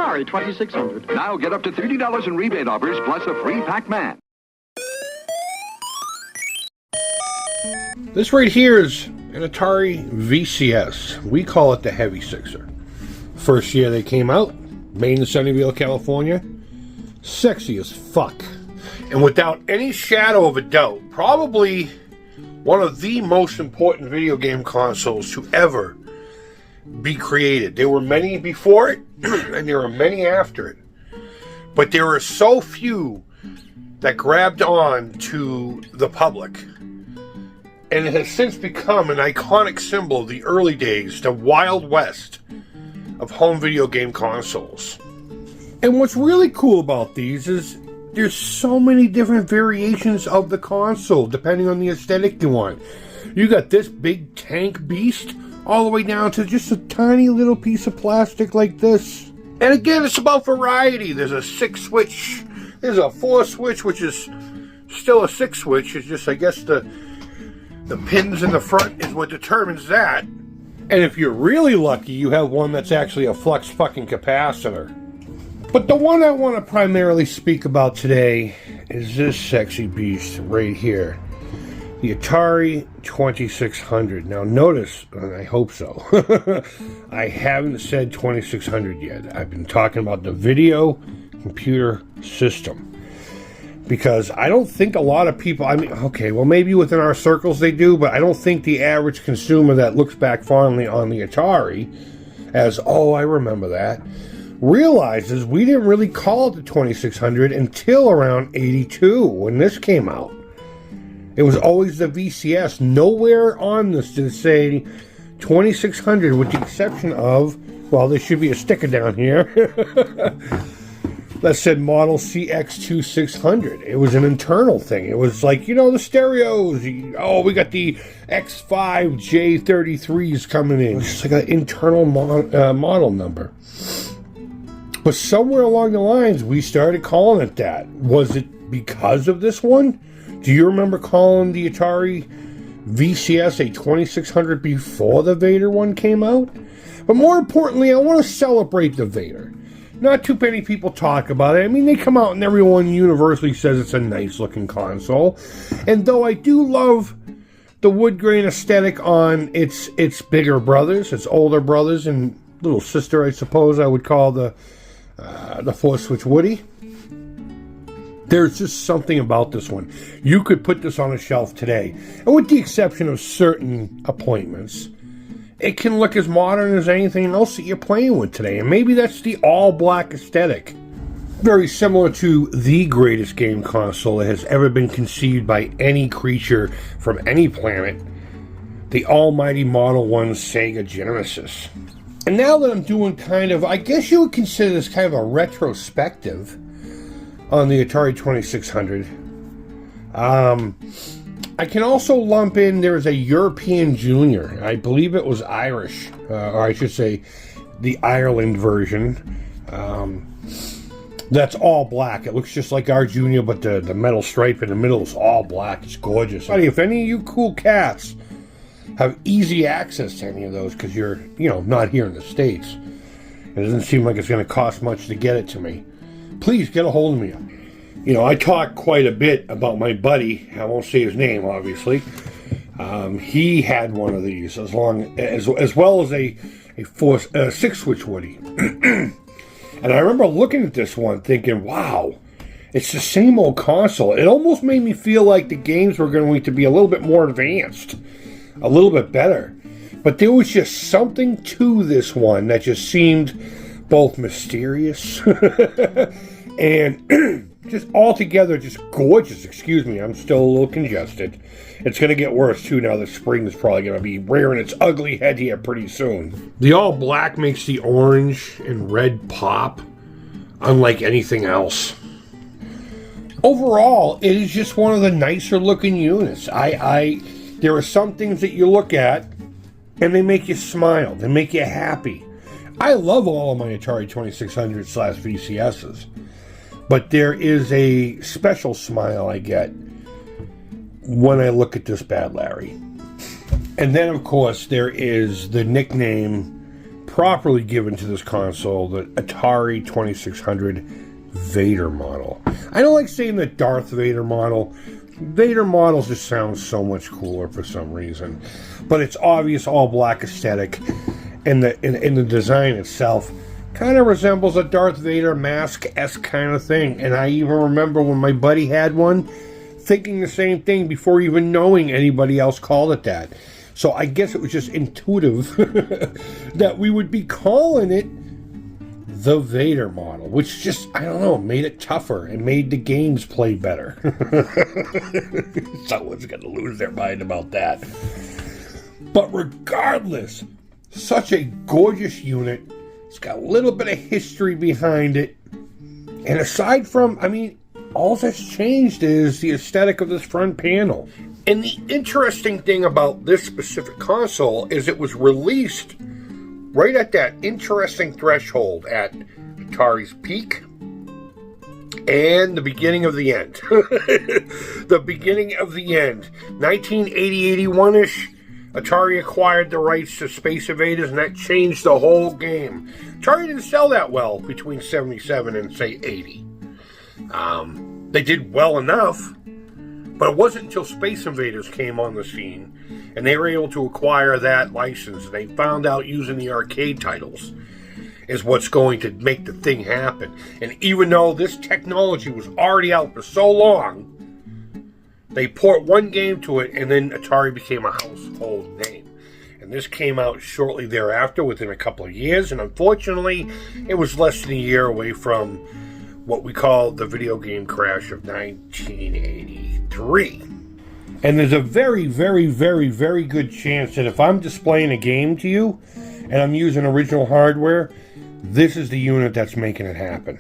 Atari 2600. Now get up to $30 in rebate offers plus a free Pac-Man. This right here is an Atari VCS. We call it the Heavy Sixer. First year they came out, made in Sunnyvale, California. Sexy as fuck. And without any shadow of a doubt, probably one of the most important video game consoles to ever be created. There were many before it, and there were many after it. But there were so few that grabbed on to the public. And it has since become an iconic symbol of the early days, the Wild West of home video game consoles. And what's really cool about these is there's so many different variations of the console, depending on the aesthetic you want. You got this big tank beast, all the way down to just a tiny little piece of plastic like this. And again, it's about variety. There's a 6-switch, there's a 4-switch, which is still a 6-switch. It's just, I guess, the pins in the front is what determines that. And if you're really lucky, you have one that's actually a flux fucking capacitor. But the one I want to primarily speak about today is this sexy beast right here. The Atari 2600. Now notice, and I hope so, I haven't said 2600 yet. I've been talking about the video computer system. Because I don't think a lot of people, I mean, okay, well maybe within our circles they do, but I don't think the average consumer that looks back fondly on the Atari as, oh, I remember that, realizes we didn't really call it the 2600 until around 82 when this came out. It was always the VCS. Nowhere on this did it say 2600 with the exception of, well, there should be a sticker down here that said model CX2600. It was an internal thing. It was like, you know, the stereos. Oh, we got the X5 J33s coming in. It's like an internal model number. But somewhere along the lines, we started calling it that. Was it because of this one? Do you remember calling the Atari VCS a 2600 before the Vader one came out? But more importantly, I want to celebrate the Vader. Not too many people talk about it. I mean, they come out and everyone universally says it's a nice looking console. And though I do love the wood grain aesthetic on its bigger brothers, its older brothers, and little sister, I suppose I would call the 4-switch Woody. There's just something about this one. You could put this on a shelf today. And with the exception of certain appointments, it can look as modern as anything else that you're playing with today. And maybe that's the all-black aesthetic. Very similar to the greatest game console that has ever been conceived by any creature from any planet, the almighty Model 1 Sega Genesis. And now that I'm doing kind of, I guess you would consider this kind of a retrospective on the Atari 2600, I can also lump in, there's a European Junior. I believe it was Irish, or I should say the Ireland version. That's all black. It looks just like our Junior, but the metal stripe in the middle is all black. It's gorgeous. If any of you cool cats have easy access to any of those, because you're, you know, not here in the States, it doesn't seem like it's going to cost much to get it to me, please get a hold of me. You know, I talk quite a bit about my buddy. I won't say his name, obviously. He had one of these, as well as a 6-switch Woody. And I remember looking at this one thinking, wow, it's the same old console. It almost made me feel like the games were going to be a little bit more advanced, a little bit better. But there was just something to this one that just seemed both mysterious and just altogether just gorgeous. Excuse me, I'm still a little congested. It's going to get worse too now that spring is probably going to be rearing its ugly head here pretty soon. The all black makes the orange and red pop unlike anything else. Overall, it is just one of the nicer looking units. There are some things that you look at and they make you smile. They make you happy. I love all of my Atari 2600/VCSs. But there is a special smile I get when I look at this bad Larry. And then, of course, there is the nickname properly given to this console the Atari 2600 Vader model. I don't like saying the Darth Vader model. Vader models just sound so much cooler for some reason. But it's obvious all black aesthetic, and the design itself kind of resembles a Darth Vader mask-esque kind of thing. And I even remember when my buddy had one, thinking the same thing before even knowing anybody else called it that. So I guess it was just intuitive that we would be calling it the Vader model, which just, I don't know, made it tougher and made the games play better. Someone's going to lose their mind about that. But regardless, such a gorgeous unit. It's got a little bit of history behind it. And aside from, I mean, all that's changed is the aesthetic of this front panel. And the interesting thing about this specific console is it was released right at that interesting threshold at Atari's peak and the beginning of the end. The beginning of the end. 1980-81-ish, Atari acquired the rights to Space Invaders, and that changed the whole game. Atari didn't sell that well between 77 and, say, 80. They did well enough, but it wasn't until Space Invaders came on the scene and they were able to acquire that license. They found out using the arcade titles is what's going to make the thing happen. And even though this technology was already out for so long, they port one game to it, and then Atari became a household name. And this came out shortly thereafter, within a couple of years, and unfortunately, it was less than a year away from what we call the video game crash of 1983. And there's a very, very, very, very good chance that if I'm displaying a game to you, and I'm using original hardware, this is the unit that's making it happen.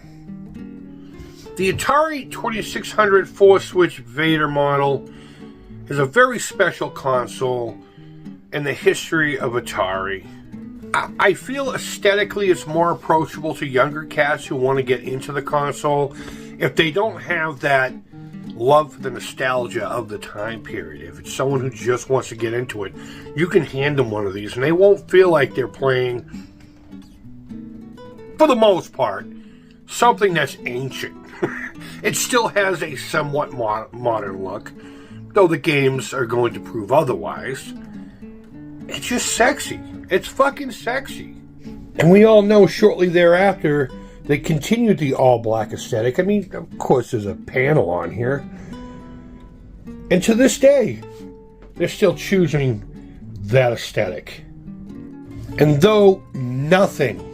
The Atari 2600 4-switch Vader model is a very special console in the history of Atari. I feel aesthetically it's more approachable to younger cats who want to get into the console if they don't have that love for the nostalgia of the time period. If it's someone who just wants to get into it, you can hand them one of these and they won't feel like they're playing, for the most part, something that's ancient. It still has a somewhat modern look, though the games are going to prove otherwise. It's just sexy. It's fucking sexy. And we all know shortly thereafter, they continued the all-black aesthetic. I mean, of course, there's a panel on here. And to this day, they're still choosing that aesthetic. And though nothing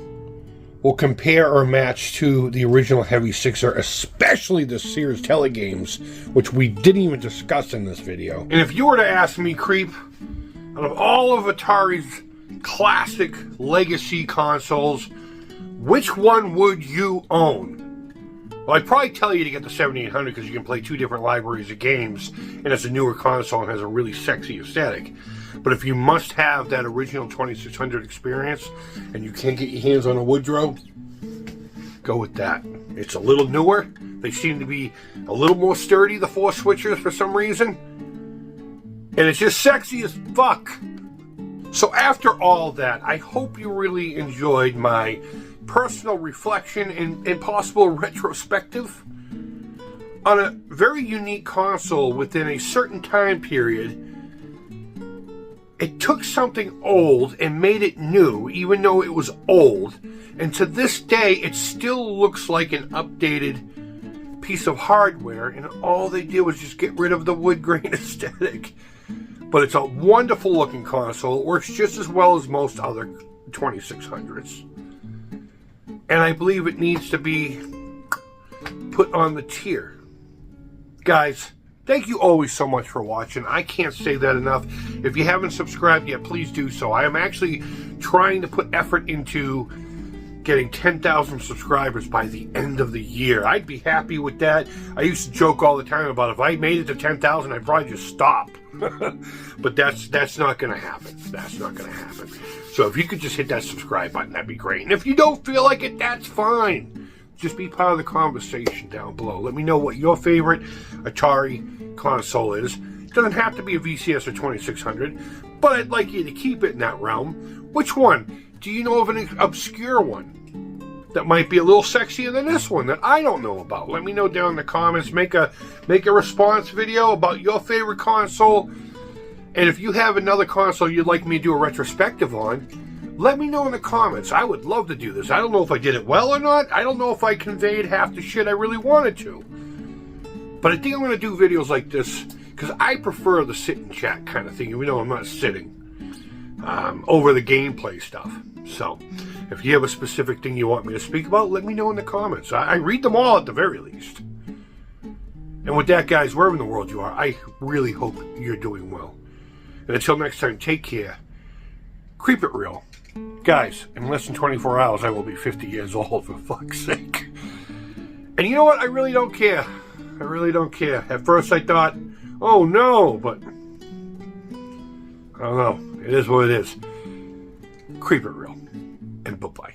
will compare or match to the original Heavy Sixer, especially the Sears telegames, which we didn't even discuss in this video. And if you were to ask me, Creep, out of all of Atari's classic legacy consoles, which one would you own? Well, I'd probably tell you to get the 7800 because you can play two different libraries of games, and it's a newer console and has a really sexy aesthetic. But if you must have that original 2600 experience and you can't get your hands on a Woodrow, go with that. It's a little newer. They seem to be a little more sturdy, the 4-switchers, for some reason. And it's just sexy as fuck. So after all that, I hope you really enjoyed my personal reflection and possible retrospective on a very unique console within a certain time period. It took something old and made it new, even though it was old. And to this day, it still looks like an updated piece of hardware. And all they did was just get rid of the wood grain aesthetic. But it's a wonderful looking console. It works just as well as most other 2600s. And I believe it needs to be put on the tier. Guys, thank you always so much for watching. I can't say that enough. If you haven't subscribed yet, please do so. I am actually trying to put effort into getting 10,000 subscribers by the end of the year. I'd be happy with that. I used to joke all the time about if I made it to 10,000, I'd probably just stop. But that's not going to happen. That's not going to happen. So if you could just hit that subscribe button, that'd be great. And if you don't feel like it, that's fine. Just be part of the conversation down below. Let me know what your favorite Atari console is. It doesn't have to be a VCS or 2600, but I'd like you to keep it in that realm. Which one? do you know of an obscure one that might be a little sexier than this one that I don't know about? Let me know down in the comments. Make a response video about your favorite console. And if you have another console you'd like me to do a retrospective on, let me know in the comments. I would love to do this. I don't know if I did it well or not. I don't know if I conveyed half the shit I really wanted to. But I think I'm going to do videos like this because I prefer the sit and chat kind of thing. You know, I'm not sitting over the gameplay stuff. So, if you have a specific thing you want me to speak about, let me know in the comments. I read them all at the very least. And with that, guys, wherever in the world you are, I really hope you're doing well. And until next time, take care. Creep it real. Guys, in less than 24 hours, I will be 50 years old, for fuck's sake. And you know what? I really don't care. I really don't care. At first I thought, oh no, but I don't know. It is what it is. Creep it real. And bye-bye.